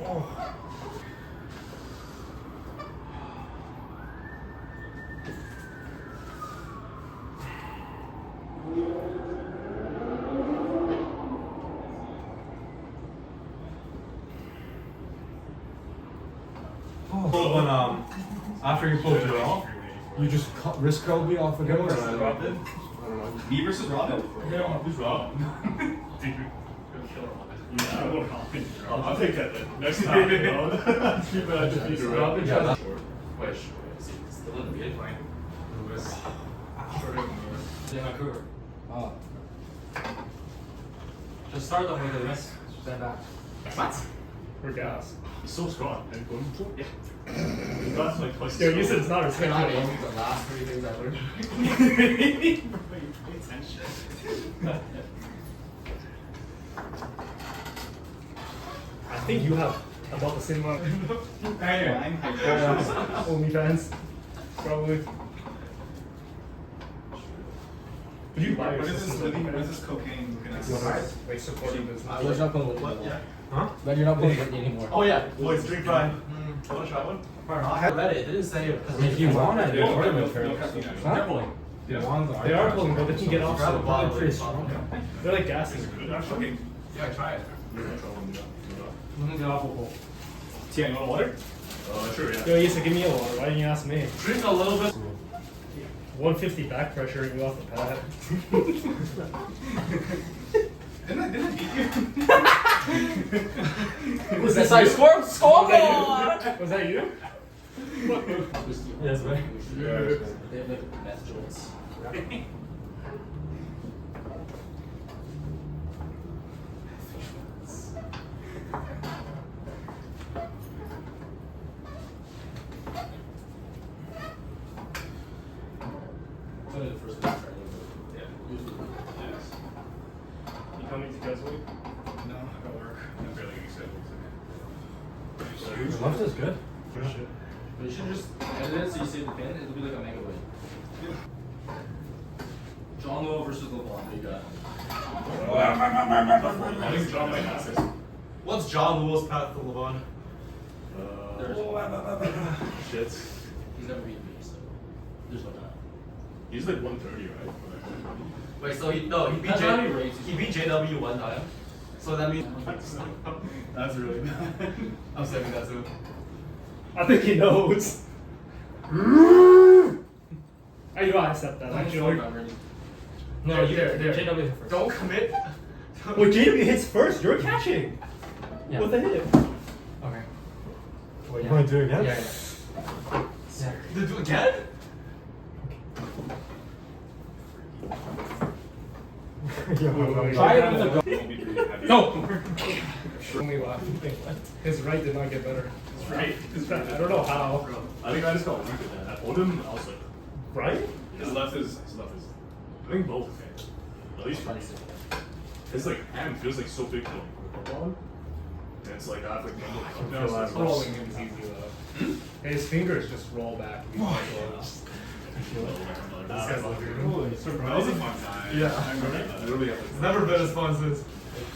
When after you pulled it off, you just wrist curled me off again. Robin? I don't know. Me versus Robin? Yeah, who's Robin? Dude, yeah, I will Robin. I'll take that then. Next time, you know. Keep it at defeat Robin. Yeah, short. Wait, is he still in the game playing? Lewis. Short of yeah, Vancouver. Oh. Just start them with the rest. Stand back. What? We're gas. He's so strong. And boom. Yeah. That's like twice. Yo, you said it's not a Can I schedule. name the last 3 things I learned? Pay attention. I think you have about the same amount. Hey. OnlyFans. Probably. Would you buy What yourself is this some living? What is OnlyFans? this cocaine looking at? Like supporting business. You're not playing with me. What? Yeah. Huh? But you're not playing with me anymore. Oh yeah. Boys, drink fine. Want to try one? I read it. It didn't say it. If you want it, Yeah, you're no, playing no, with no, her. no, They're pulling. Yeah. They are pulling, but they can get off. Grab a So bottle. they're pretty strong. They're like gassing. Okay. Yeah, try it. Get off a hole. Tia, you want water? Sure, yeah. Yo, Yisa, give me a water. Why didn't you ask me? Drink a little bit. 150 back pressure and you off the pad. Didn't I beat you? Was this like scoreboard? Was that you? Yes, man. Yeah. They have like meth joints. What is the first one? Yeah. Yes. You coming to Keswick? No, I got work. I'm barely getting set. Left is good. For shit. But you should just edit it so you see the pin. It'll be like a mega win. John Wall versus LeBron. You got. I think John might have this. What's John Wall's path to LeBron? There's Shit. he's never beaten me, so there's no doubt. He's like 130, right? Wait, so he beat That's how he rates. he beat JW one time. So that means That's really bad. I'm saving that too. I think he knows. I gotta accept that actually. No, you There. JW hit first. Don't commit. Well, JW hits first. You're catching. Yeah. With a hit. Okay. You want to do it again? Yeah. Do again? Try it with a go. Won't be really heavy. No. Only left. His right did not get better. It's right. I don't know how. I think I just got weak at that. I pulled him, I was like, Right? his left is, I think both okay. At least for me. His like hand feels like so big to like on. And it's like I have like no Feel up like rolling him is easy though. His fingers just roll back. This guy's like, That was a fun time. Yeah. I remember that. Literally have like, It's never been as fun since.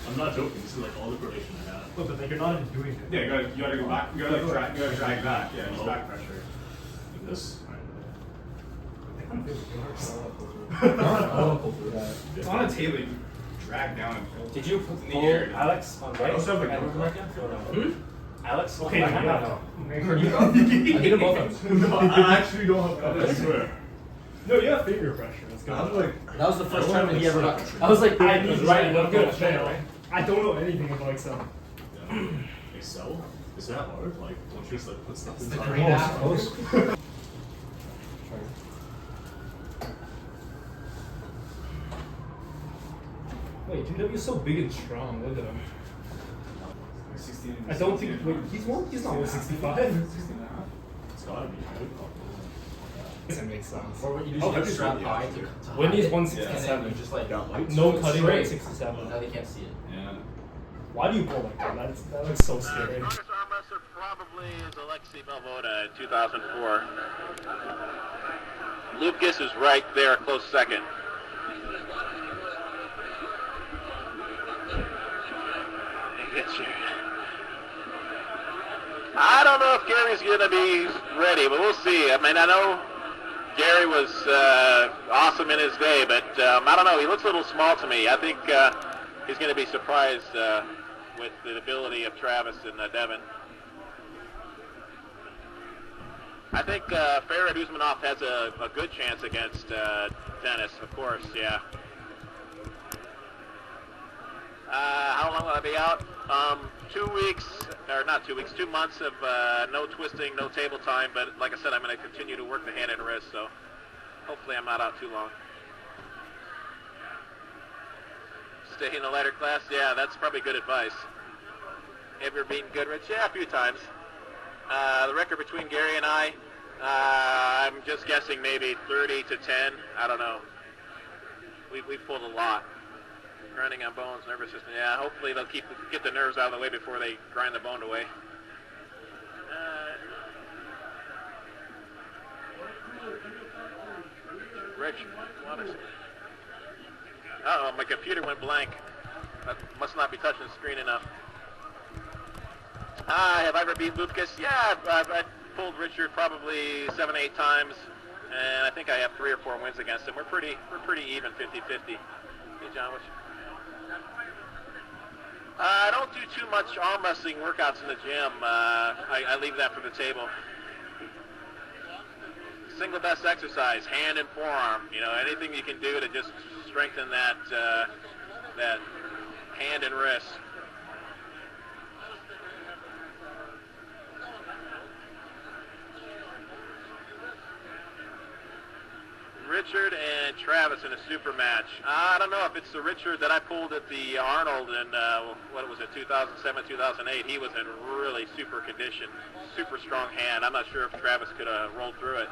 I'm not joking, this is like all the coordination I have. Look, but like you're not even doing it. Yeah, you gotta go back. You gotta like drag back. Yeah, just back pressure. Like this. It's on a table. You drag down and pull. Did you in the air? Alex on right? also have, like, and North America? Alex? Okay, I yeah. hit him both of them. No, I actually don't have I that. swear. No, you have finger pressure. Let's go. I was like, That was the first time that he ever got. I was like, I need was to right, right. I'm gonna right. fail. I don't know anything about Excel. Yeah. Excel? Is that hard? Like, don't you just like put stuff in the time? green app. Close. Wait, GW's so big and strong. Look at him. 16. I don't think. Wait, he's not 165. It's gotta be, right? Doesn't make sense. Or what you do is Oh, you that'd be strap good. high to Wendy's high, 167. and then you just like No cutting, straight. 167. Now they can't see it. Yeah. Why do you pull like that? That looks so scary. Strongest arm wrestler probably is Alexei Malvoda in 2004. Lucas is right there, close second. He gets you. know if Gary's going to be ready, but we'll see. I mean, I know Gary was awesome in his day, but I don't know. He looks a little small to me. I think he's going to be surprised with the ability of Travis and Devin. I think Farad Usmanov has a good chance against Dennis, of course, yeah. How long will I be out? 2 weeks, or not 2 weeks, 2 months of no twisting, no table time, but like I said, I'm going to continue to work the hand and wrist, so hopefully I'm not out too long. Stay in the lighter class? Yeah, that's probably good advice. Have you ever beaten Goodrich? Yeah, a few times. The record between Gary and I'm just guessing maybe 30 to 10. I don't know. We've pulled a lot. Grinding on bones, nervous system. Yeah, hopefully they'll get the nerves out of the way before they grind the bone away. Rich, uh-oh, my computer went blank. That must not be touching the screen enough. Have I ever beat Lucas? Yeah, I've pulled Richard probably 7, 8 times, and I think I have 3 or 4 wins against him. We're pretty even, 50-50. Hey, John, what's... I don't do too much arm wrestling workouts in the gym. I leave that for the table. Single best exercise, hand and forearm. You know, anything you can do to just strengthen that that hand and wrist. Richard and Travis in a super match. I don't know if it's the Richard that I pulled at the Arnold in, what was it, 2007, 2008. He was in really super condition, super strong hand. I'm not sure if Travis could have rolled through it.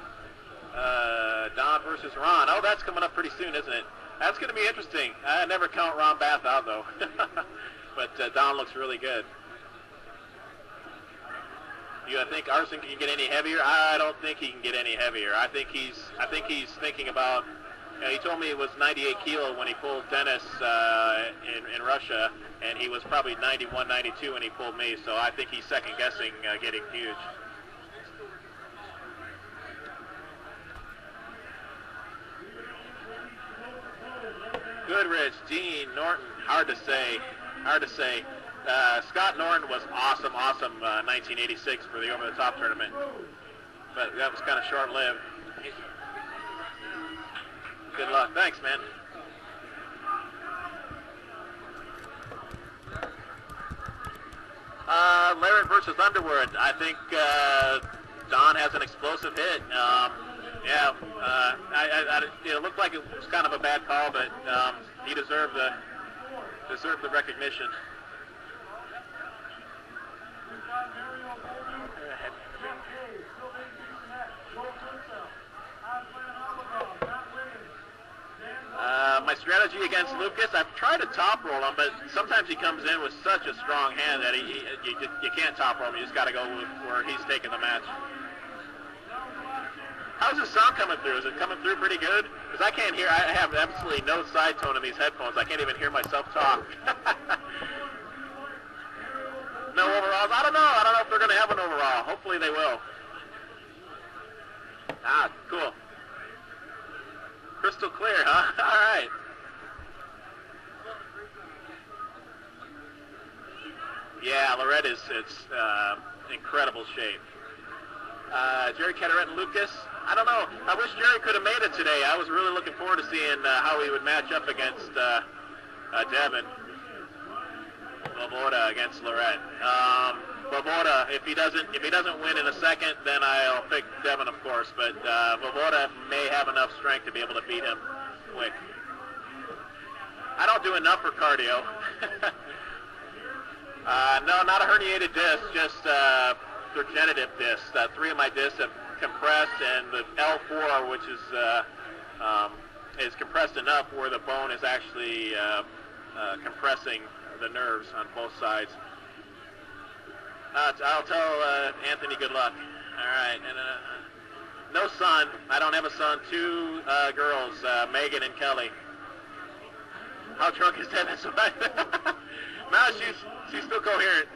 Don versus Ron. Oh, that's coming up pretty soon, isn't it? That's going to be interesting. I never count Ron Bath out, though. But Don looks really good. You think Arson can get any heavier? I don't think he can get any heavier. I think he's thinking about. He told me it was 98 kilo when he pulled Dennis in Russia, and he was probably 91, 92 when he pulled me. So I think he's second guessing getting huge. Goodrich, Dean, Norton. Hard to say. Hard to say. Scott Norton was awesome 1986 for the over-the-top tournament, but that was kind of short-lived. Good luck. Thanks, man. Larry versus Underwood. I think Don has an explosive hit. It looked like it was kind of a bad call, but he deserved the recognition. My strategy against Lucas, I've tried to top roll him, but sometimes he comes in with such a strong hand that you can't top roll him. You just got to go with where he's taking the match. How's the sound coming through? Is it coming through pretty good? Because I can't hear. I have absolutely no side tone in these headphones. I can't even hear myself talk. No overalls? I don't know if they're going to have an overall. Hopefully they will. Ah, cool. Crystal clear, huh? All right. Yeah, Lorette is incredible shape. Jerry Caderet and Lucas. I don't know. I wish Jerry could have made it today. I was really looking forward to seeing how he would match up against Devin. Vovoda against Lorette. Vovoda, if he doesn't win in a second, then I'll pick Devin, of course. But Vovoda may have enough strength to be able to beat him quick. I don't do enough for cardio. No, not a herniated disc, just degenerative discs. 3 of my discs have compressed, and the L4, which is compressed enough where the bone is actually compressing the nerves on both sides. I'll tell Anthony good luck. All right. And no son. I don't have a son. 2 girls, Megan and Kelly. How drunk is Dennis? No, she's still coherent.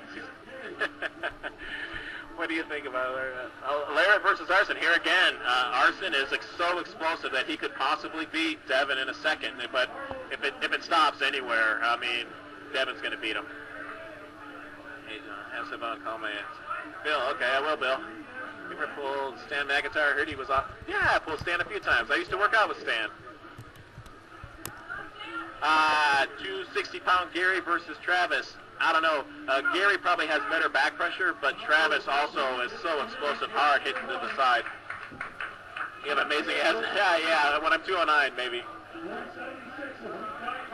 What do you think about Larrett versus Arson? Here again, Arson is so explosive that he could possibly beat Devin in a second. But if it stops anywhere, I mean, Devin's going to beat him. Hey, John, have someone call me. Bill, okay, I will, Bill. You ever pulled Stan McIntyre? I heard he was off. Yeah, I pulled Stan a few times. I used to work out with Stan. 260-pound Gary versus Travis. I don't know. Gary probably has better back pressure, but Travis also is so explosive, hard hitting to the side. You have amazing ass. Yeah. When I'm 209, maybe.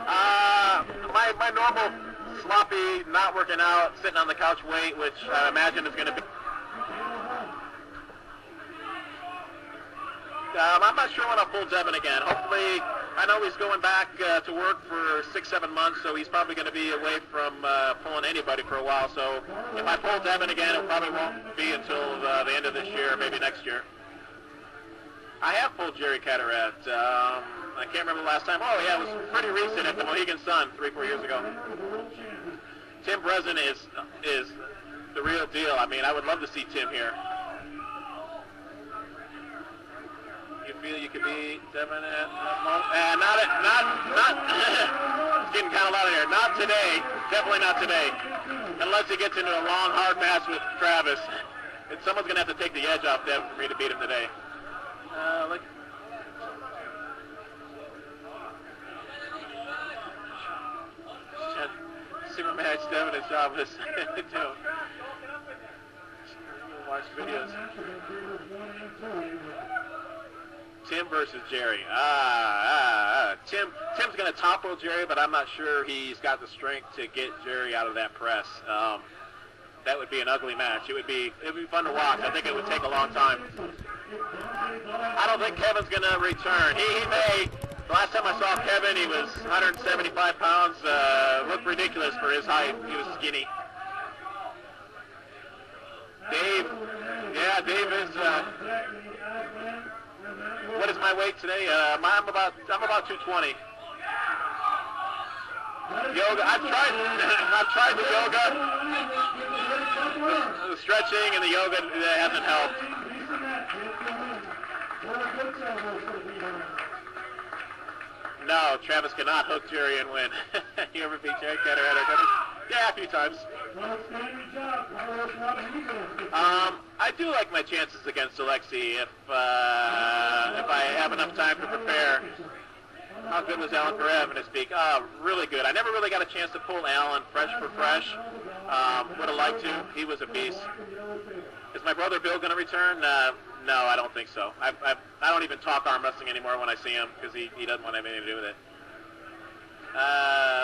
My normal sloppy, not working out, sitting on the couch weight, which I imagine is going to be. I'm not sure when I'll pull Devin again. Hopefully, I know he's going back to work for 6-7 months, so he's probably going to be away from pulling anybody for a while. So if I pull Devin again, it probably won't be until the end of this year, maybe next year. I have pulled Jerry Cataract. I can't remember the last time. Oh, yeah, it was pretty recent at the Mohegan Sun 3-4 years ago. Tim Breslin is the real deal. I mean, I would love to see Tim here. You feel you could be Devin at not it's getting kind of loud in here. Not today. Definitely not today. Unless he gets into a long, hard match with Travis. And someone's going to have to take the edge off Devin for me to beat him today. Look. Super match, Devin and Chavez. Watch videos. Tim versus Jerry. Tim's going to topple Jerry, but I'm not sure he's got the strength to get Jerry out of that press. That would be an ugly match. It would be fun to watch. I think it would take a long time. I don't think Kevin's going to return. He may. The last time I saw Kevin, he was 175 pounds. Looked ridiculous for his height. He was skinny. Dave. Yeah, Dave is. What is my weight today? I'm about 220. Yoga. I've tried the yoga, the stretching, and the yoga hasn't helped. No, Travis cannot hook Jerry and win. You ever beat Jerry Cataract? Yeah, a few times. I do like my chances against Alexei if I have enough time to prepare. How good was Alan Karev in his peak? Really good. I never really got a chance to pull Alan fresh for fresh. Would have liked to. He was a beast. Is my brother Bill going to return? No, I don't think so. I don't even talk arm wrestling anymore when I see him because he doesn't want to have anything to do with it.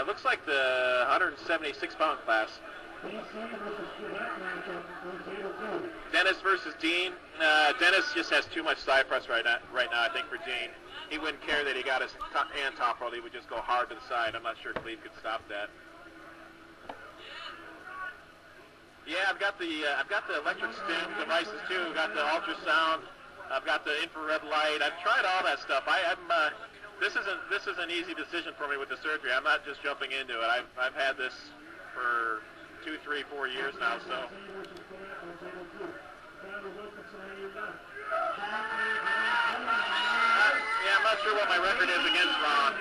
Looks like the 176-pound class. Dennis versus Dean. Dennis just has too much side press right now, I think, for Dean. He wouldn't care that he got his hand top rolled. He would just go hard to the side. I'm not sure Cleve could stop that. Yeah, I've got the electric stim devices too. I've got the ultrasound. I've got the infrared light. I've tried all that stuff. This is an easy decision for me with the surgery. I'm not just jumping into it. I've had this for 2, 3, 4 years now. So. Yeah, I'm not sure what my record is against Ron.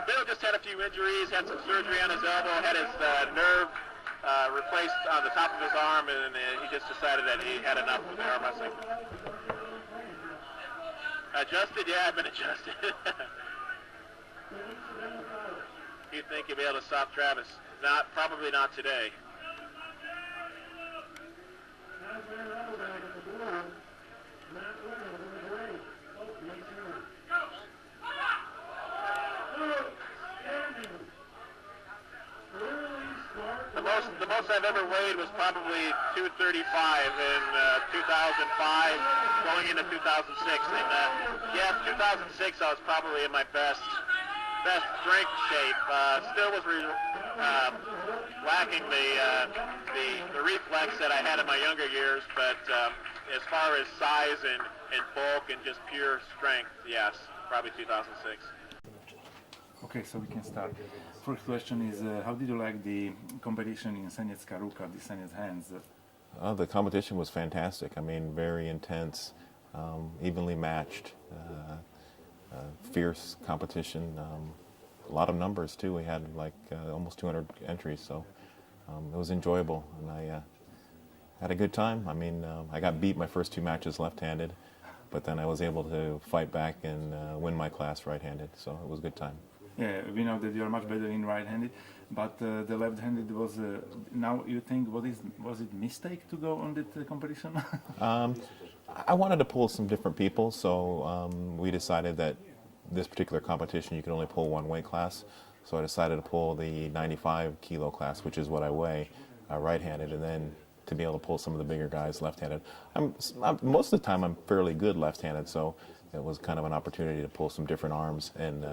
Bill just had a few injuries. Had some surgery on his elbow. Had his nerve replaced on the top of his arm, and he just decided that he had enough with the arm wrestling. Adjusted? Yeah, I've been adjusted. You think you'll be able to stop Travis? Probably not today. The most I've ever weighed was probably 235 in 2005, going into 2006. And 2006 I was probably in my best strength shape. Still was lacking the reflex that I had in my younger years, but as far as size and bulk and just pure strength, yes, probably 2006. Okay, so we can start. First question is, how did you like the competition in Senecka Ruka, the Senec hands? The competition was fantastic. I mean, very intense, evenly matched, fierce competition. A lot of numbers too. We had like almost 200 entries, so it was enjoyable, and I had a good time. I mean, I got beat my first 2 matches left-handed, but then I was able to fight back and win my class right-handed, so it was a good time. Yeah, we know that you are much better in right-handed, but the left-handed was. Now you think, was it mistake to go on that competition? I wanted to pull some different people, so we decided that this particular competition you can only pull 1 weight class. So I decided to pull the 95 kilo class, which is what I weigh, right-handed, and then to be able to pull some of the bigger guys left-handed. Most of the time I'm fairly good left-handed, so it was kind of an opportunity to pull some different arms. And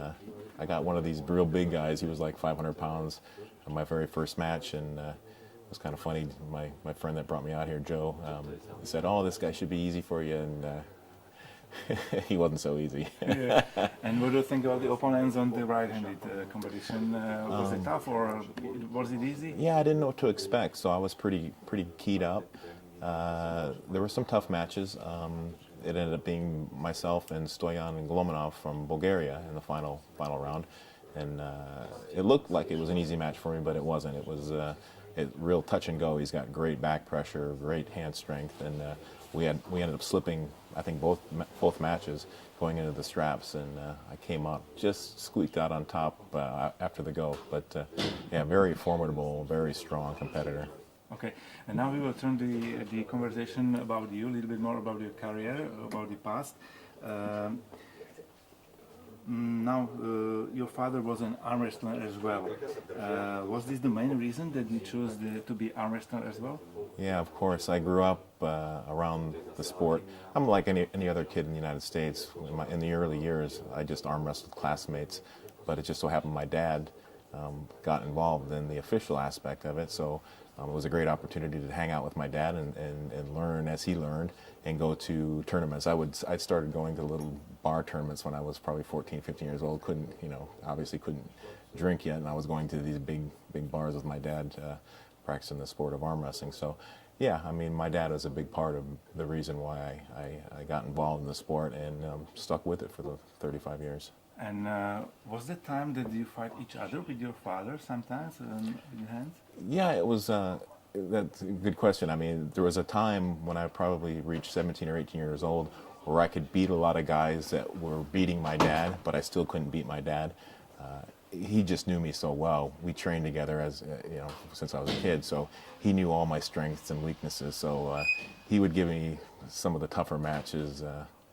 I got one of these real big guys. He was like 500 pounds in my very first match, and it was kind of funny. My friend that brought me out here, Joe, he said, "Oh, this guy should be easy for you," and he wasn't so easy. Yeah. And what do you think about the opponents on the right-handed competition? Was it tough or was it easy? Yeah, I didn't know what to expect, so I was pretty keyed up. There were some tough matches. It ended up being myself and Stoyan Glomanov from Bulgaria in the final round, and it looked like it was an easy match for me, but it wasn't. It was real touch and go. He's got great back pressure, great hand strength, and we ended up slipping, I think, both matches going into the straps, and I came up, just squeaked out on top after the go. But yeah, very formidable, very strong competitor. Okay, and now we will turn the conversation about you, a little bit more about your career, about the past. Now, your father was an arm wrestler as well. Was this the main reason that you chose to be arm wrestler as well? Yeah, of course. I grew up around the sport. I'm like any other kid in the United States. In the early years, I just arm wrestled classmates, but it just so happened my dad got involved in the official aspect of it, so it was a great opportunity to hang out with my dad and learn as he learned and go to tournaments. I started going to little bar tournaments when I was probably 14, 15 years old. Obviously couldn't drink yet, and I was going to these big bars with my dad practicing the sport of arm wrestling. So yeah, I mean, my dad was a big part of the reason why I got involved in the sport and stuck with it for the 35 years. And was the time that you fight each other with your father sometimes with your hands? Yeah, it was. That's a good question. I mean, there was a time when I probably reached 17 or 18 years old where I could beat a lot of guys that were beating my dad, but I still couldn't beat my dad. He just knew me so well. We trained together as since I was a kid, so he knew all my strengths and weaknesses. So he would give me some of the tougher matches.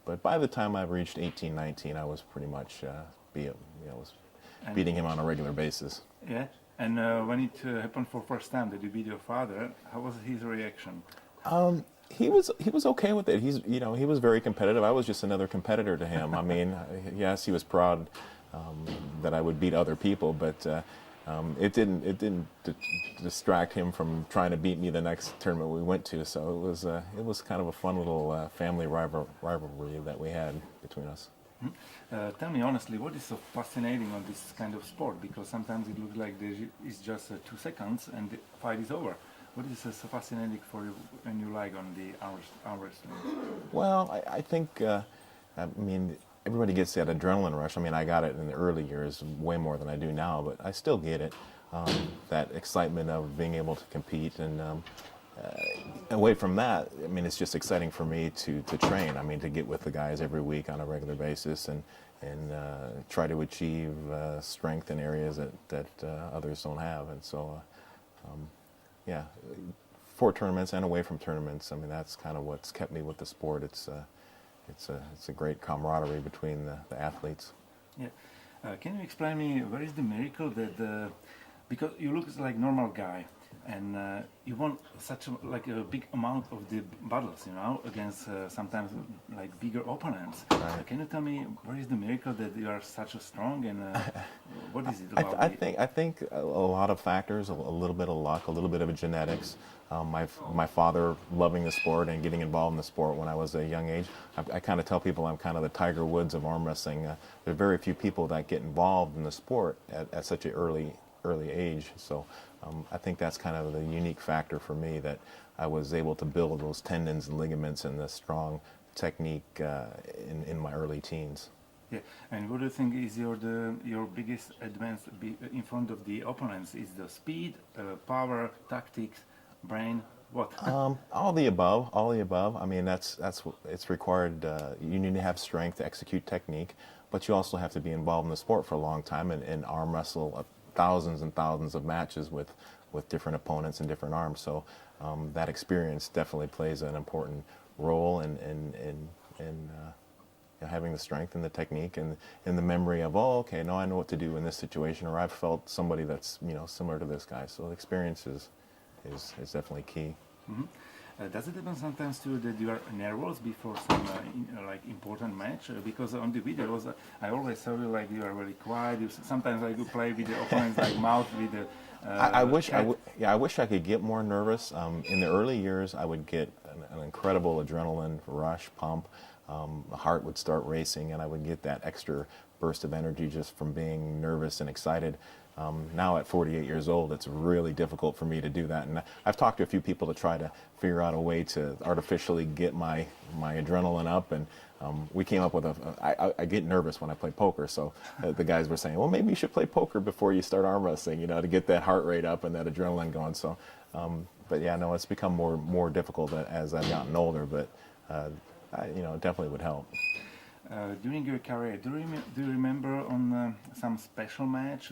But by the time I reached 18, 19, I was pretty much beating him on a regular basis. Yeah. And when it happened for first time that you beat your father, how was his reaction? He was okay with it. He was very competitive. I was just another competitor to him. I mean, yes, he was proud that I would beat other people, but it didn't distract him from trying to beat me the next tournament we went to. So it was kind of a fun little family rivalry that we had between us. Tell me honestly, what is so fascinating on this kind of sport? Because sometimes it looks like it's just 2 seconds and the fight is over. What is so fascinating for you and you like on the arm wrestling? Well, I think, I mean, everybody gets that adrenaline rush. I mean, I got it in the early years way more than I do now, but I still get it. That excitement of being able to compete, and away from that, I mean, it's just exciting for me to train. I mean, to get with the guys every week on a regular basis and try to achieve strength in areas that others don't have. And so, yeah, for tournaments and away from tournaments, I mean, that's kind of what's kept me with the sport. It's a great camaraderie between the athletes. Yeah. Can you explain me where is the miracle that because you look like normal guy and you won such a big amount of the battles, against sometimes like bigger opponents. Right. Can you tell me where is the miracle that you are such a strong and what is it about? I think a lot of factors, a little bit of luck, a little bit of genetics. My father loving the sport and getting involved in the sport when I was a young age. I kind of tell people I'm kind of the Tiger Woods of arm wrestling. There are very few people that get involved in the sport at such an early early age. So I think that's kind of the unique factor for me, that I was able to build those tendons and ligaments and the strong technique in my early teens. Yeah, and what do you think is your biggest advance in front of the opponents? Is the speed, power, tactics, brain? What? All the above. All the above. I mean, it's required. You need to have strength to execute technique, but you also have to be involved in the sport for a long time and arm wrestle thousands and thousands of matches with different opponents and different arms. So that experience definitely plays an important role in having the strength and the technique and the memory of, oh, okay, now I know what to do in this situation, or I've felt somebody that's similar to this guy. So the experience is definitely key. Mm-hmm. Does it happen sometimes too that you are nervous before some important match? Because on the videos, I always saw you like you are very quiet. Sometimes you play with the opponents like mouth with the. I wish I could get more nervous. In the early years, I would get an incredible adrenaline rush, pump. The heart would start racing, and I would get that extra burst of energy just from being nervous and excited. Now at 48 years old, it's really difficult for me to do that. And I've talked to a few people to try to figure out a way to artificially get my adrenaline up. And we came up with I get nervous when I play poker. So the guys were saying, well, maybe you should play poker before you start arm wrestling, to get that heart rate up and that adrenaline going. So, but yeah, no, it's become more difficult as I've gotten older. But it definitely would help. During your career, do you remember on some special match,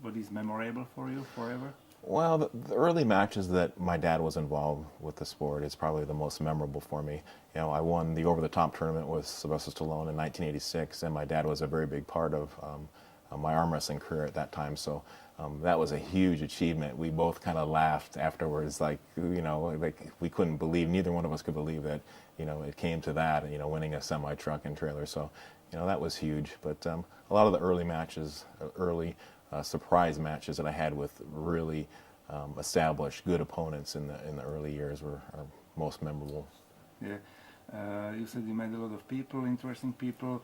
what is memorable for you forever? Well, the early matches that my dad was involved with the sport is probably the most memorable for me. I won the over-the-top tournament with Sylvester Stallone in 1986, and my dad was a very big part of my arm wrestling career at that time. So that was a huge achievement. We both kind of laughed afterwards, like we couldn't believe, neither one of us could believe that, it came to that, winning a semi-truck and trailer. So, that was huge. But a lot of the early matches, surprise matches that I had with really established good opponents in the early years are most memorable. Yeah. You said you met a lot of people, interesting people.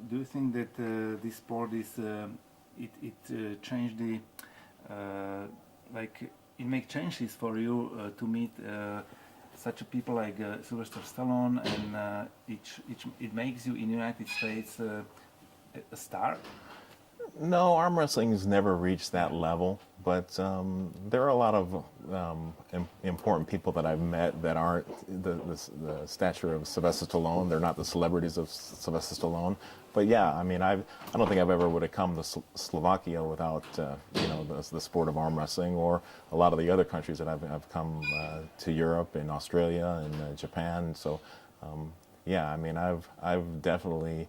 Do you think that this sport is it changed the it make changes for you to meet such a people like Sylvester Stallone, and it makes you in the United States a star? No, arm wrestling has never reached that level, but there are a lot of important people that I've met that aren't the stature of Sylvester Stallone. They're not the celebrities of Sylvester Stallone. But yeah, I mean, I don't think I've ever would have come to Slovakia without the sport of arm wrestling, or a lot of the other countries that I've come to Europe and Australia and Japan. So yeah, I mean, I've definitely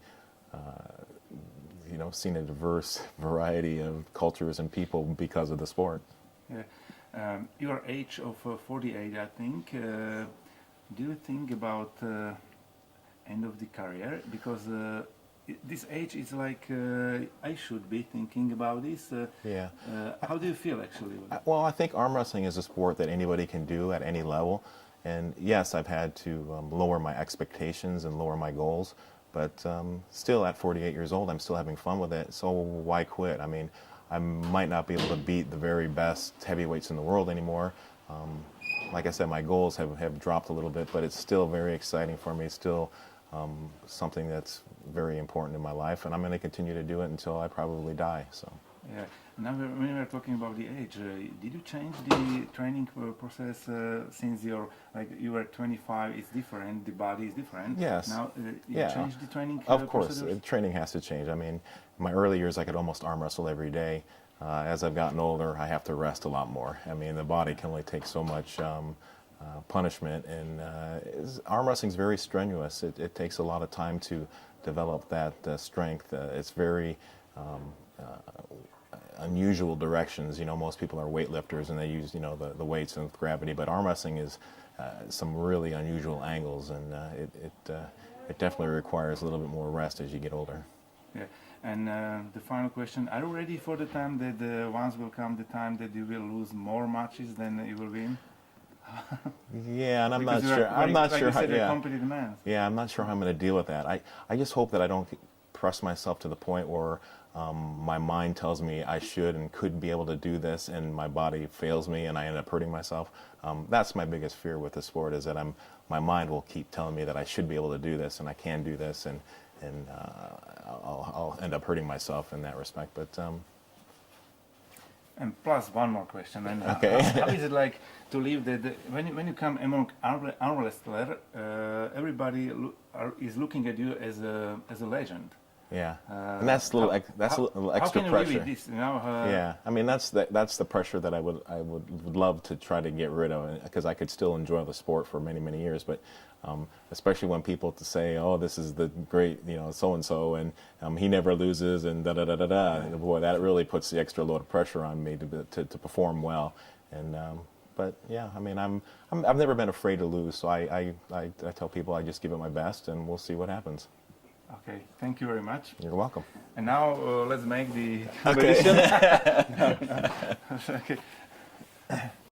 seen a diverse variety of cultures and people because of the sport. Yeah. Your age of 48, I think. Do you think about end of the career? Because this age is like I should be thinking about this. Yeah. How do you feel actually? Well, I think arm wrestling is a sport that anybody can do at any level. And yes, I've had to lower my expectations and lower my goals. But still, at 48 years old, I'm still having fun with it. So why quit? I mean, I might not be able to beat the very best heavyweights in the world anymore. Like I said, my goals have dropped a little bit, but it's still very exciting for me. It's still something that's very important in my life, and I'm going to continue to do it until I probably die. So. Yeah. Now, when we were talking about the age, did you change the training process since you were 25? It's different. The body is different. Yes. Now, you changed the training. Of course, training has to change. I mean, in my early years, I could almost arm wrestle every day. As I've gotten older, I have to rest a lot more. I mean, the body can only take so much punishment, and arm wrestling is very strenuous. It takes a lot of time to develop that strength. It's very unusual directions. Most people are weightlifters and they use the weights and gravity, but arm wrestling is some really unusual angles, and it definitely requires a little bit more rest as you get older. Yeah. And the final question: are you ready for the time that once will come the time that you will lose more matches than you will win? Yeah, and I'm not sure. I'm not sure how. Yeah, I'm not sure how I'm going to deal with that. I just hope that I don't press myself to the point where my mind tells me I should and could be able to do this, and my body fails me, and I end up hurting myself. That's my biggest fear with the sport, is that my mind will keep telling me that I should be able to do this, and I can do this, and I'll end up hurting myself in that respect. But And plus one more question. And Okay. how is it like to live when you come among arm wrestler, everybody is looking at you as a legend. yeah, and that's a little little extra how can pressure. You live with this? You know, Yeah, I mean that's the pressure that I would love to try to get rid of, because I could still enjoy the sport for many years. But especially when people say, "Oh, this is the great, so and so, and he never loses," and da da da da da. Boy, that really puts the extra load of pressure on me to perform well. And but yeah, I mean I've never been afraid to lose, so I tell people I just give it my best, and we'll see what happens. Okay, thank you very much. You're welcome. And now let's make the Okay. competition. Okay.